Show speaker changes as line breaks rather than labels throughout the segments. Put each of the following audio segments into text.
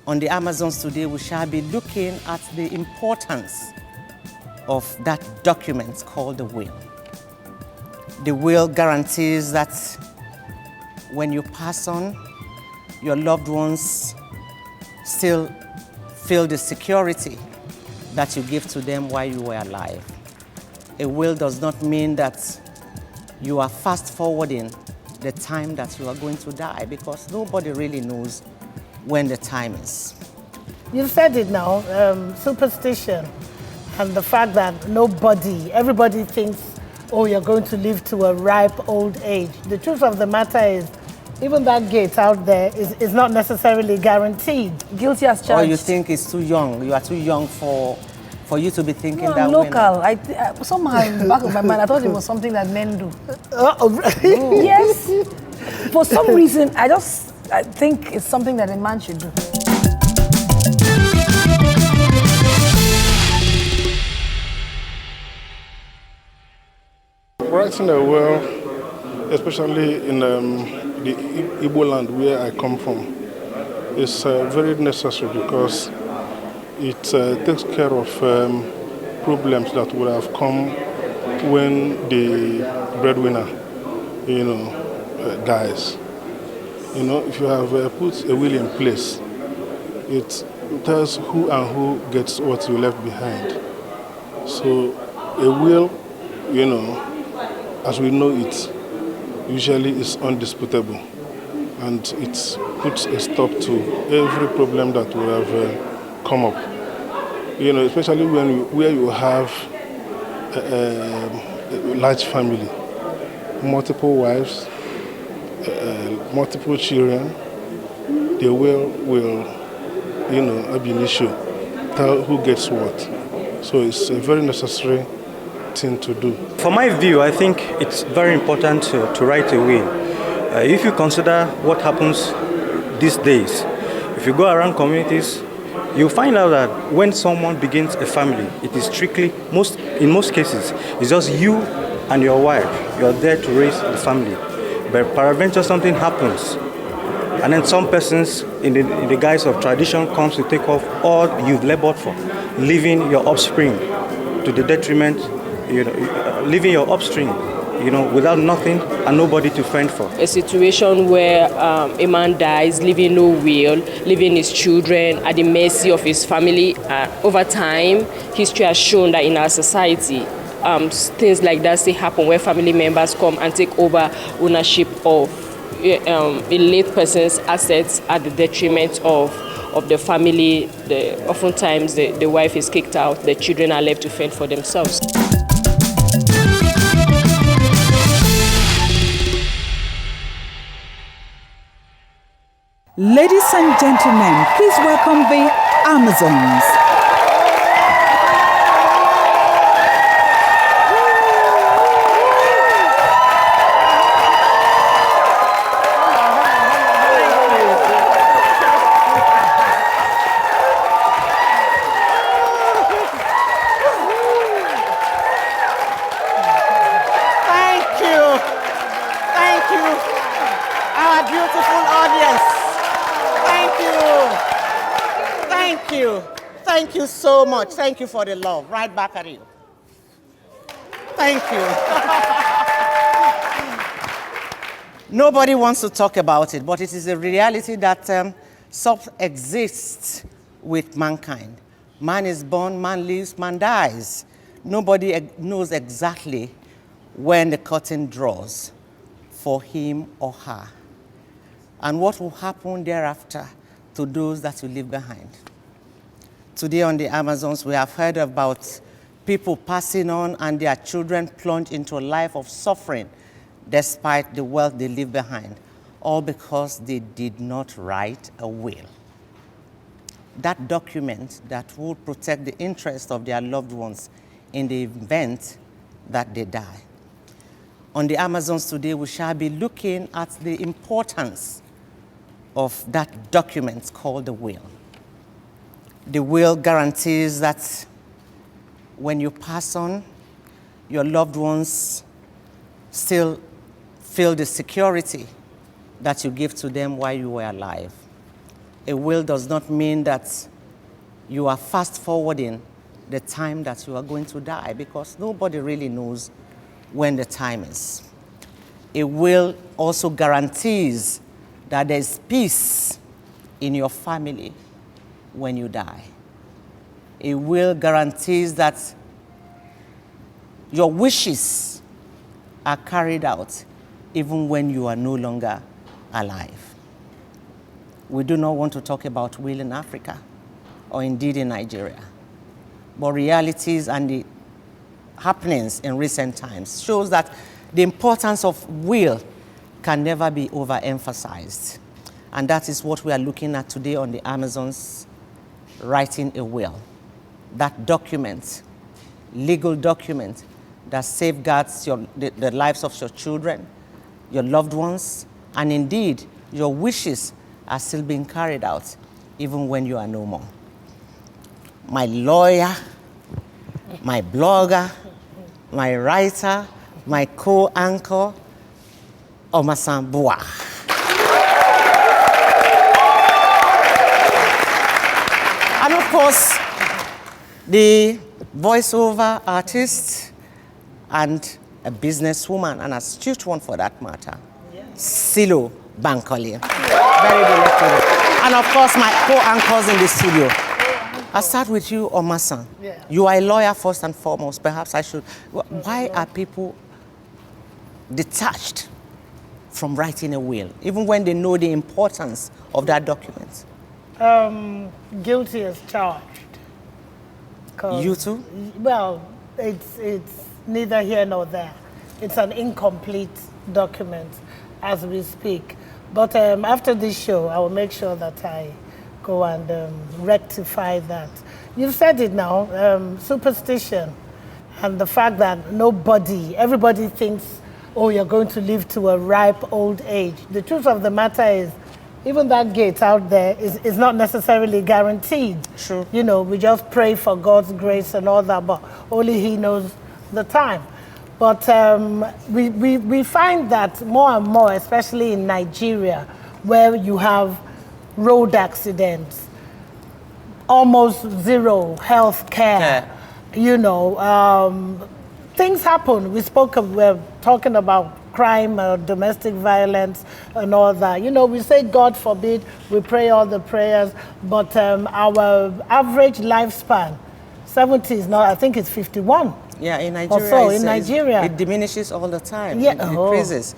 On the Amazons today, we shall be looking at the importance of that document called the will. The will guarantees that when you pass on, your loved ones still feel the security that you give to them while you were alive. A will does not mean that you are fast forwarding the time that you are going to die, because nobody really knows when the time is.
You've said it now, superstition and the fact that everybody thinks, oh, you're going to live to a ripe old age. The truth of the matter is, even that gate out there is not necessarily guaranteed.
Guilty as charged.
Or you think it's too young. You are too young for you to be thinking that
I'm
way.
local. Somehow in the back of my mind, I thought it was something that men do. Yes. For some reason, I think it's something that a man should do.
Writing a will, especially in the Igbo land where I come from, is very necessary because it takes care of problems that would have come when the breadwinner, dies. If you have put a will in place, it tells who and who gets what you left behind. So a will, as we know it, usually is undisputable, and it puts a stop to every problem that would have come up. Especially where you have a large family, multiple wives, multiple children, the will ab initio tell who gets what. So it's a very necessary thing to do.
For my view, I think it's very important to write a will. If you consider what happens these days, if you go around communities, you find out that when someone begins a family, it is strictly, in most cases, it's just you and your wife. You're there to raise the family. But peradventure something happens, and then some persons in the guise of tradition comes to take off all you've labored for, leaving your offspring to the detriment, leaving your offspring, without nothing and nobody to fend for.
A situation where a man dies, leaving no will, leaving his children at the mercy of his family. Over time, history has shown that in our society, things like that still happen, where family members come and take over ownership of a late person's assets at the detriment of the family. Oftentimes, the wife is kicked out, the children are left to fend for themselves.
Ladies and gentlemen, please welcome the Amazons.
Thank you, our beautiful audience. Thank you so much. Thank you for the love. Right back at you. Thank you. Nobody wants to talk about it, but it is a reality that exists with mankind. Man is born, man lives, man dies. Nobody knows exactly when the curtain draws for him or her, and what will happen thereafter to those that you leave behind. Today on the Amazons, we have heard about people passing on and their children plunge into a life of suffering despite the wealth they leave behind, all because they did not write a will. That document that will protect the interest of their loved ones in the event that they die. On the Amazons today, we shall be looking at the importance of that document called the will. The will guarantees that when you pass on, your loved ones still feel the security that you give to them while you were alive. A will does not mean that you are fast forwarding the time that you are going to die, because nobody really knows when the time is. A will also guarantees that there is peace in your family when you die. A will guarantees that your wishes are carried out even when you are no longer alive. We do not want to talk about will in Africa or indeed in Nigeria, but realities and the happenings in recent times shows that the importance of will can never be overemphasized. And that is what we are looking at today on the Amazons, Writing a Will. That document, legal document that safeguards the lives of your children, your loved ones, and indeed your wishes are still being carried out even when you are no more. My lawyer, my blogger, my writer, my co-anchor, Omasan Boah. And of course, the voiceover artist and a businesswoman, an astute one for that matter, Silo Bankole. Very delightful. And of course, my co-anchors in the studio. I'll start with you, Omasan.
Yeah.
You are a lawyer first and foremost. Perhaps I should. Why are people detached from writing a will, even when they know the importance of that document?
Guilty as charged.
You too?
Well, it's neither here nor there. It's an incomplete document as we speak. But after this show, I will make sure that I go and rectify that. You've said it now, superstition and the fact that everybody thinks, oh, you're going to live to a ripe old age. The truth of the matter is, even that gate out there is not necessarily guaranteed.
Sure.
You know, we just pray for God's grace and all that, but only He knows the time. But we find that more and more, especially in Nigeria, where you have road accidents, almost zero health care, you know, things happen. We're talking about crime, domestic violence, and all that. You know, we say, God forbid, we pray all the prayers, but our average lifespan, 70 is not, I think it's 51.
Yeah, in Nigeria,
in
it diminishes all the time.
Yeah.
It decreases.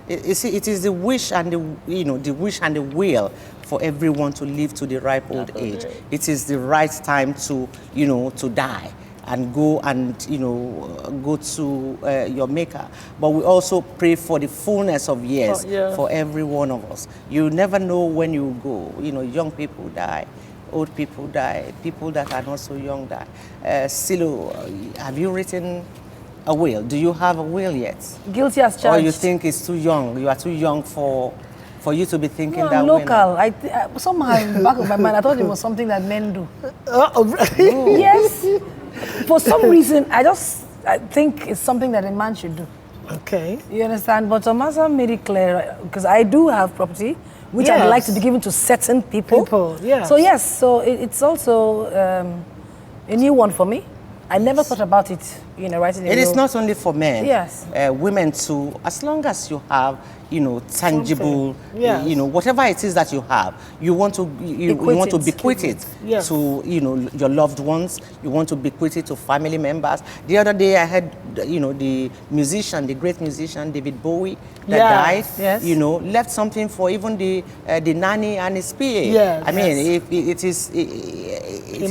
You see, it is the wish and the wish and the will for everyone to live to the ripe old age. It is the right time to to die and go to your maker. But we also pray for the fullness of years for every one of us. You never know when you go. You know, young people die, old people die, people that are not so young die. Silo, have you written a will? Do you have a will yet?
Guilty as charged.
Or you think it's too young? You are too young for you to be thinking that
I'm
way.
Local. Somehow in the back of my mind, I thought it was something that men do. Yes. For some reason, I think it's something that a man should do.
Okay.
You understand? But Omasa made it clear, because I do have property, which I'd like to be given to certain people.
Yes.
So yes, it's also a new one for me. I never thought about it, writing a will.
It is not only for men.
Yes.
Women too, as long as you have, tangible, whatever it is that you have, you want to bequeath it to, your loved ones. You want to bequeath it to family members. The other day I had, the great musician David Bowie that died.
Yes.
Left something for even the nanny and his PA.
Yes.
I mean, it is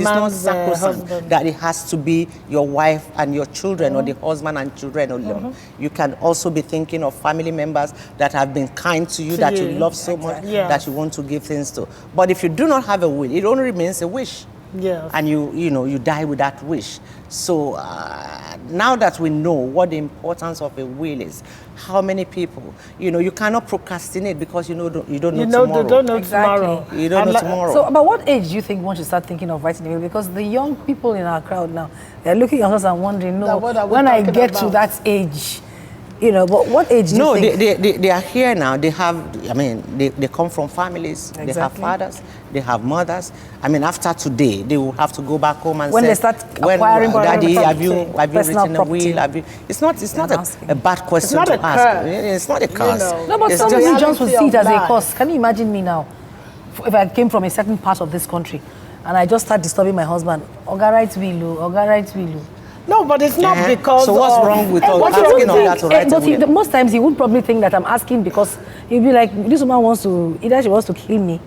not sacrosanct that it has to be your wife and your children or the husband and children alone. You can also be thinking of family members that have been kind to you, you love so much, that you want to give things to. But if you do not have a will, it only remains a wish.
Yes.
And you die with that wish. So now that we know what the importance of a will is, how many people, you cannot procrastinate because you don't know tomorrow.
You don't know tomorrow.
You don't know tomorrow.
So about what age do you think one should start thinking of writing a will? Because the young people in our crowd now, they're looking at us and wondering, when I get to that age, You know, but what age do
No,
you think?
they are here now. They have, I mean, they come from families. They have
Exactly.
fathers. They have mothers. I mean, after today, they will have to go back home and
When
say,
they start acquiring
Daddy, have you
personal
written a
property.
will? Have you? It's not
asking.
a bad question
not
to
a
ask.
curse.
It's not a curse.
know.
No, but
It's
some
just-
religions would see it as a
life.
curse. Can you imagine me now? If I came from a certain part of this country and I just start disturbing my husband, Oga writes will, Oga writes will.
No, but it's not
Uh-huh.
because
So what's
of-
wrong with
Eh,
all
what
asking
you
of
think?
that to write a
But
will?
most times he would probably think that I'm asking because he'd be like, this woman wants to, either she wants to kill me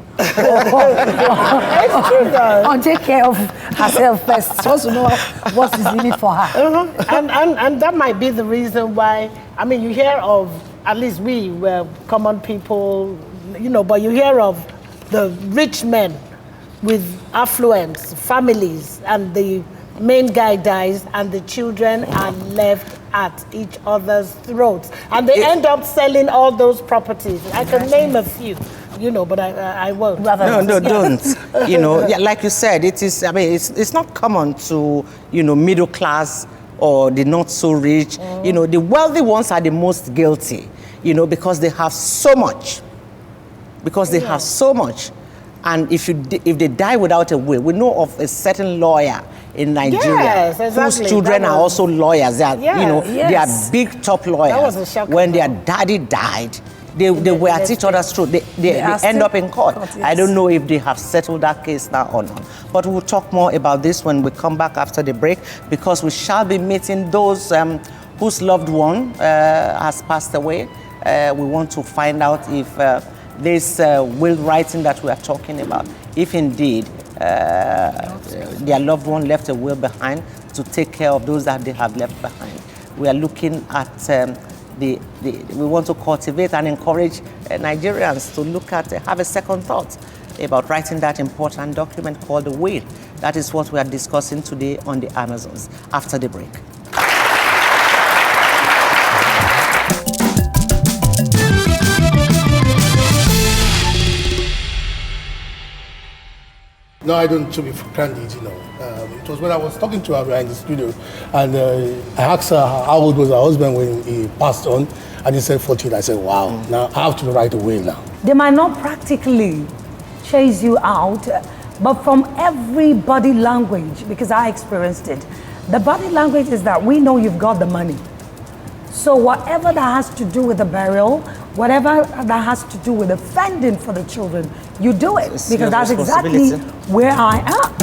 or take care of herself first. She wants to know what is in it for her.
And that might be the reason why, I mean, you hear of, at least we were common people, you know, but you hear of the rich men with affluence, families, and the main guy dies and the children are left at each other's throats. And they end up selling all those properties. I can name a few, you know, but I won't.
No, don't. You know, yeah, like you said, it is. I mean, it's not common to, you know, middle class or the not so rich. You know, the wealthy ones are the most guilty. You know, because they have so much. Because they have so much, and if they die without a will, we know of a certain lawyer in Nigeria
Yes, exactly.
whose children
That
are
was-
also lawyers. They are, you know,
Yes,
they
yes.
are big top lawyers.
That was a shocker.
When their daddy died, they were at each other's throat. They
are
end
still
up in court.
court,
I
yes.
don't know if they have settled that case now or not. But we'll talk more about this when we come back after the break, because we shall be meeting those whose loved one has passed away. We want to find out if this will writing that we are talking about, if indeed their loved one left a will behind to take care of those that they have left behind. We are looking at we want to cultivate and encourage Nigerians to look at, have a second thought about writing that important document called the will. That is what we are discussing today on the Amazons after the break.
No, I don't take it for granted, you know. It was when I was talking to her in the studio, and I asked her how old was her husband when he passed on, and he said 14. I said, wow, now I have to write a will now.
They might not practically chase you out, but from every body language, because I experienced it, the body language is that we know you've got the money. So whatever that has to do with the burial, whatever that has to do with the fending for the children, you do it,
It's
because
your
that's exactly
responsibility.
where I am.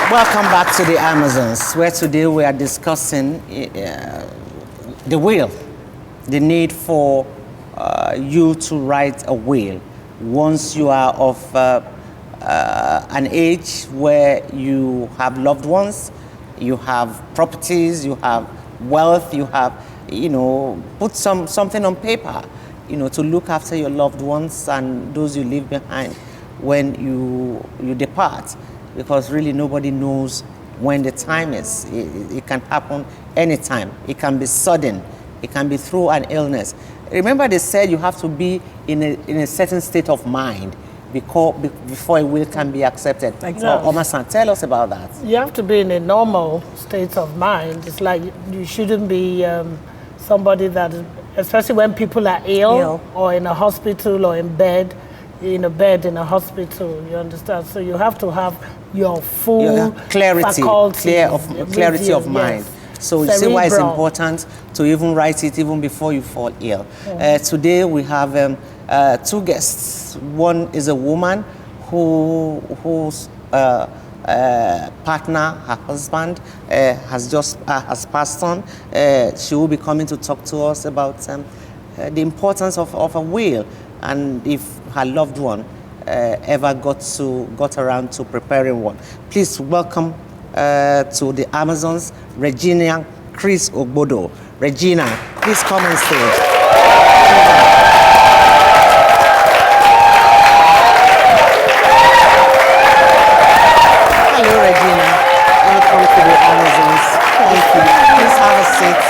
Welcome back to the Amazons, where today we are discussing the will, the need for you to write a will once you are of an age where you have loved ones, you have properties, you have wealth, you have, you know, put something on paper, you know, to look after your loved ones and those you leave behind when you depart. Because really nobody knows when the time is. It can happen anytime. It can be sudden. It can be through an illness. Remember, they said you have to be in a certain state of mind before a will can be accepted.
Exactly.
Oma-san, tell us about that.
You have to be in a normal state of mind. It's like you shouldn't be somebody that, especially when people are ill or in a hospital or in a bed in a hospital, you understand? So you have to have your full
clarity
faculty
of mind.
Yes.
So you see why it's
Cerebral.
important to even write it even before you fall ill. Today we have two guests. One is a woman whose partner, her husband, has passed on. She will be coming to talk to us about the importance of a will, and if her loved one ever got around to preparing one. Please welcome to the Amazons, Regina Chris Ogbodo. Regina, please come on stage. Hello, Regina. Welcome to the Amazons. Thank you. Please have a seat.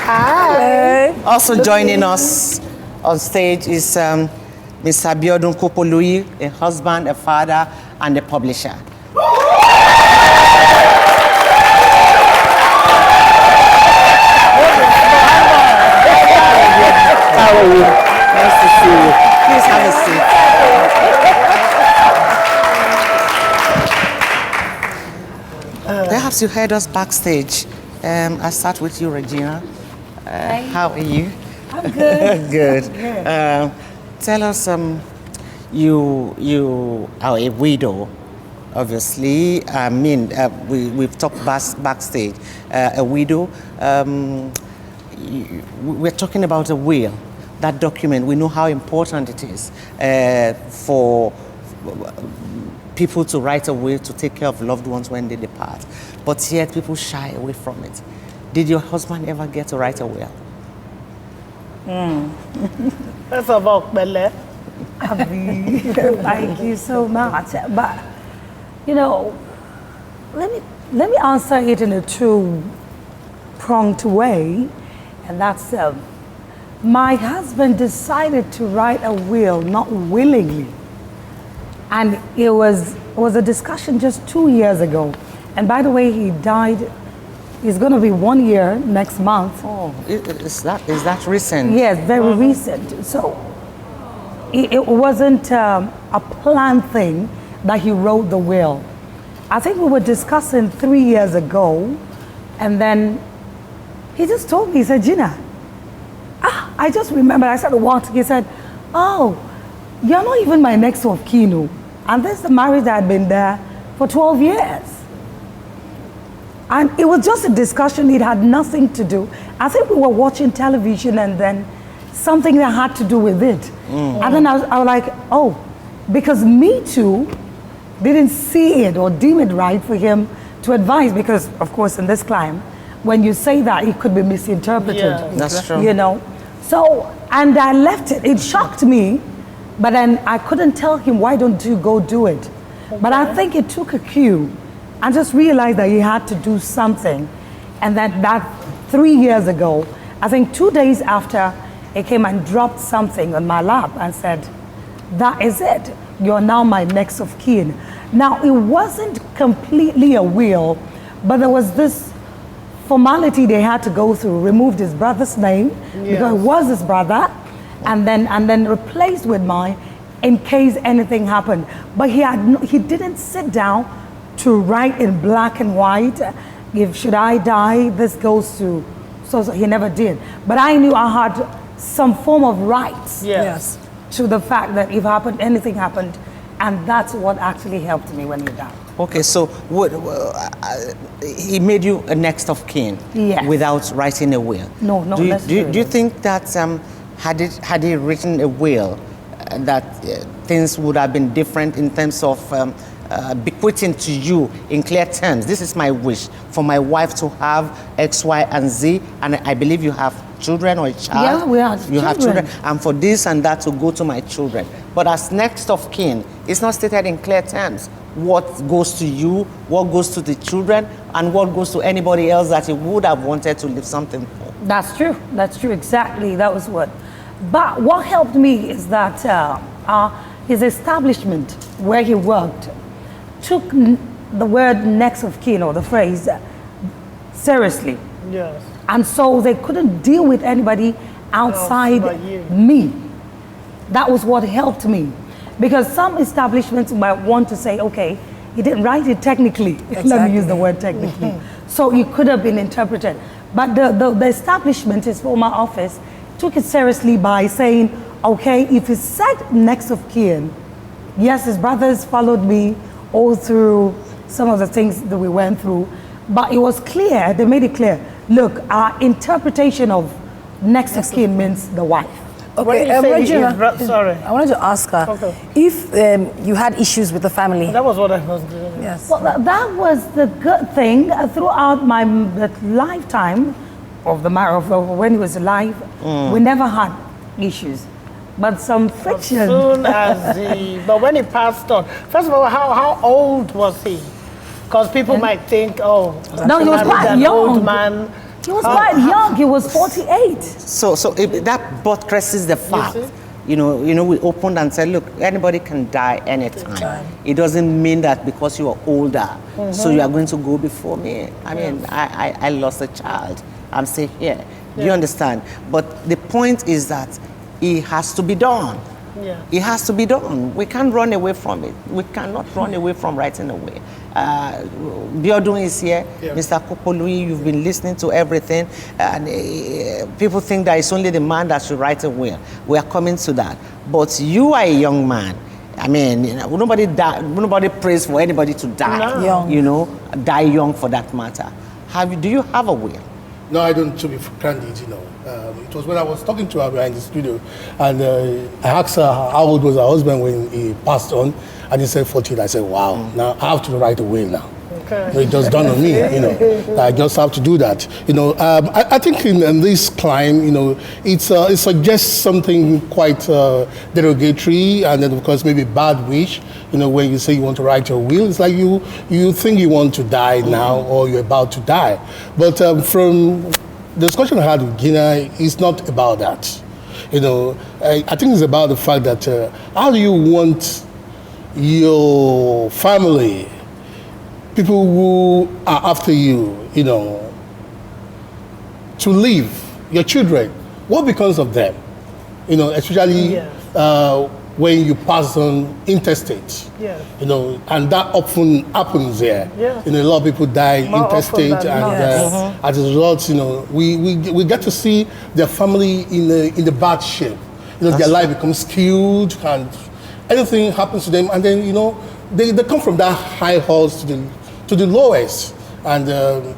Hi.
Also joining us on stage is Mr. Abiodun Kopolui, a husband, a father, and a publisher. How are you? Nice to see you. Please have a seat. Perhaps you heard us backstage. I'll start with you, Regina. How are you?
I'm good.
Good. Tell us, you are a widow, obviously. I mean, we've talked backstage. A widow. We're talking about a will. That document, we know how important it is for people to write a will to take care of loved ones when they depart. But yet people shy away from it. Did your husband ever get to write a will?
First of all, Bele.
Thank you so much. But, you know, let me answer it in a two-pronged way. And that's, my husband decided to write a will, not willingly. And it was a discussion just 2 years ago. And by the way, he died, it's going to be 1 year next month.
Oh, is that recent?
Yes, very recent. So it wasn't a planned thing that he wrote the will. I think we were discussing 3 years ago, and then he just told me, he said, Gina, I just remember, I started walking, he said, oh, you're not even my next of kin. And this is the marriage that had been there for 12 years. And it was just a discussion, it had nothing to do. I think we were watching television and then something that had to do with it. And then I was like, oh, because me too didn't see it or deem it right for him to advise, because of course in this climate, when you say that, it could be misinterpreted.
Yeah.
That's true.
You know? So, and I left it. It shocked me, but then I couldn't tell him, why don't you go do it? Okay. But I think it took a cue and just realized that he had to do something. And that 3 years ago, I think 2 days after, he came and dropped something on my lap and said, that is it. You're now my next of kin. Now, it wasn't completely a will, but there was this formality they had to go through, removed his brother's name, because it was his brother, and then replaced with mine in case anything happened. But he didn't sit down to write in black and white, if should I die, this goes to, so he never did. But I knew I had some form of rights to the fact that if anything happened, and that's what actually helped me when he died.
Okay, so he made you a next of kin without writing a will?
No, not necessarily.
Do you think that had he written a will, that things would have been different in terms of bequeathing to you in clear terms? This is my wish for my wife to have X, Y, and Z, and I believe you have children or a child.
Yeah, we have
You have
children.
children, and for this and that to go to my children. But as next of kin, it's not stated in clear terms what goes to you, what goes to the children, and what goes to anybody else that you would have wanted to leave something for.
That's true, exactly, that was what. But what helped me is that his establishment where he worked took the word next of kin, or the phrase, seriously.
Yes.
And so they couldn't deal with anybody outside me. That was what helped me. Because some establishments might want to say, okay, he didn't write it technically.
Exactly.
Let me use the word technically. So it could have been interpreted. But the establishment, his former office, took it seriously by saying, okay, if he said next of kin, yes, his brothers followed me all through some of the things that we went through, but it was clear, they made it clear, look, our interpretation of next of kin means the wife.
Okay,
Regina, sorry.
I wanted to ask her, if you had issues with the family.
That was what I was doing.
Yes.
Well, that was the good thing throughout my lifetime of the marriage, of when he was alive. We never had issues, but some friction.
As soon as but when he passed on, first of all, how old was he? Because people might think, oh,
no, he was quite
an
young.
old man
He was quite young. He was 48.
So if that buttresses the fact. You know, we opened and said, look, anybody can die anytime. It doesn't mean that because you are older, so you are going to go before me. I mean, I lost a child. I'm still here. Do you understand? But the point is that it has to be done.
Yeah.
It has to be done. We can't run away from it. We cannot run away from writing away. Biodun is here. Mr. Kopolui, you've been listening to everything. And people think that it's only the man that should write a will. We are coming to that. But you are a young man. I mean, nobody prays for anybody to die.
Young.
You know, die young for that matter. Do you have a will?
No, I don't, to be candid, it was when I was talking to her in the studio, and I asked her how old was her husband when he passed on, and he said 14. I said, wow, now I have to write a will now. Okay. It just dawned on me, I just have to do that. I think in this climb, it suggests something quite derogatory, and then of course maybe bad wish. When you say you want to write your will, it's like you think you want to die now, or you're about to die. But from the discussion I had with Gina, it's not about that. I think it's about the fact that how do you want your family, people who are after you, to live, your children, what becomes of them? Especially when you pass on interstate, and that often happens there. A lot of people die
More
interstate, and as a result, we get to see their family in the bad shape. Their life becomes skewed, and anything happens to them, and then they come from that high horse to the lowest, and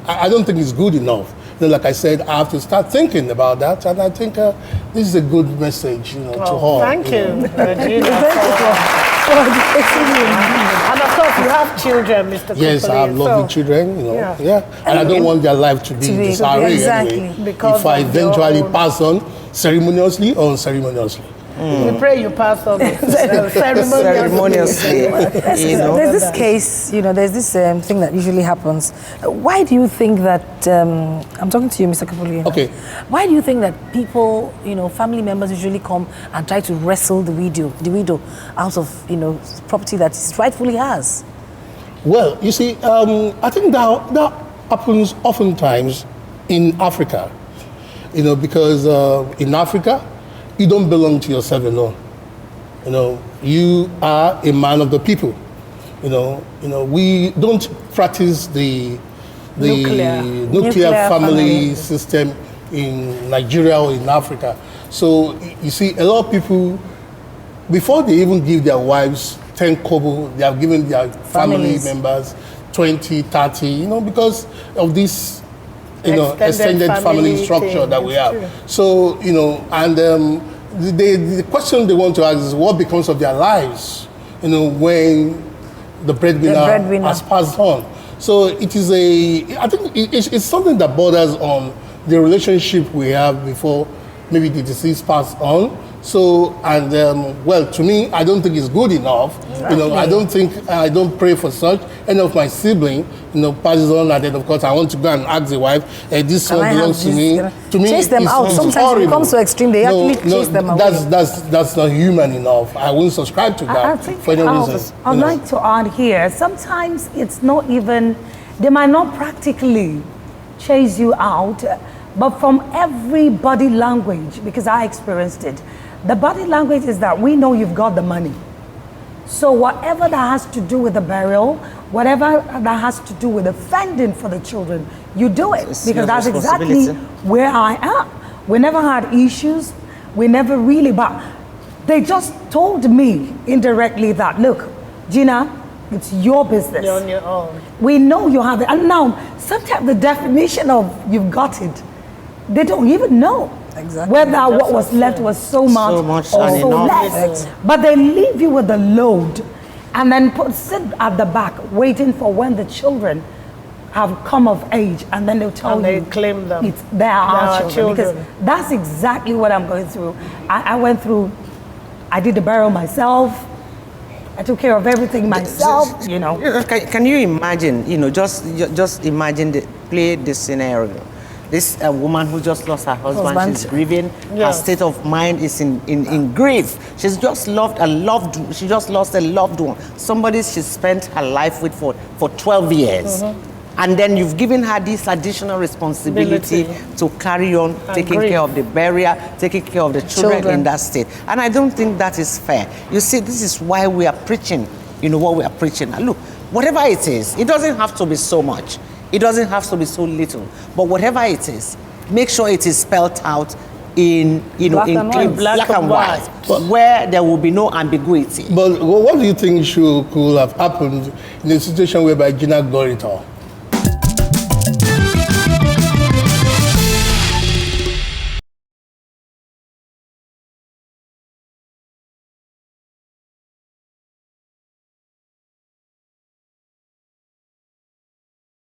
I don't think it's good enough. Like I said, I have to start thinking about that, and I think this is a good message, to all.
Thank you, Gina, and of course, you have children, Mr.
Yes,
Kopolui,
I have lovely children, and I don't want their life to be disarray anyway.
Because
if I
of
eventually
your own-
pass on ceremoniously or unceremoniously.
We pray you pass on
Ceremoniously.
There's this case, there's this thing that usually happens. Why do you think that, I'm talking to you, Mr. Kopolui.
Okay.
Why do you think that people, family members usually come and try to wrestle the widow out of, property that he rightfully has?
Well, you see, I think that happens oftentimes in Africa, because in Africa, you don't belong to yourself alone. You are a man of the people. We don't practice the nuclear family system in Nigeria or in Africa. So you see, a lot of people, before they even give their wives 10 kobo, they have given their family members 20, 30, because of this extended family structure that we have. So, and the question they want to ask is what becomes of their lives, when the breadwinner has passed on. So it is I think it's something that borders on the relationship we have before maybe the deceased passed on. So, and to me, I don't think it's good enough.
Exactly.
I don't pray for such. Any of my sibling, passes on, and then of course I want to go and ask the wife, this one belongs to me. To me,
chase them out. Sometimes
horrible.
it becomes so extreme, they actually chase them away.
That's not human enough. I wouldn't subscribe to that
I think
for any reason.
I'd like to add here, sometimes it's not even, they might not practically chase you out, but from every body language, because I experienced it, the body language is that we know you've got the money. So whatever that has to do with the burial, whatever that has to do with the funding for the children, you do it. Because that's exactly where I am. We never had issues. We never really, but they just told me indirectly that, look, Gina, it's your business.
You're on your own.
We know you have it. And now, sometimes the definition of you've got it, they don't even know.
Exactly.
Whether what was left was so much or so less. But they leave you with the load and then sit at the back waiting for when the children have come of age, and then they'll tell you
they claim them.
They are our children. Because that's exactly what I'm going through. I did the burial myself. I took care of everything myself,
Can you imagine, just imagine, play this scenario. This woman who just lost her husband, she's grieving.
Yeah.
Her state of mind is in grief. She's just lost a loved one. Somebody she spent her life with for 12 years. And then you've given her this additional responsibility to carry on taking care of the burial, taking care of the children in that state. And I don't think that is fair. You see, this is why we are preaching, you know, what we are preaching. Now, look, whatever it is, it doesn't have to be so much. It doesn't have to be so little. But whatever it is, make sure it is spelled out in, you know, black and white, where there will be no ambiguity.
But what do you think could have happened in a situation whereby Gina got it all?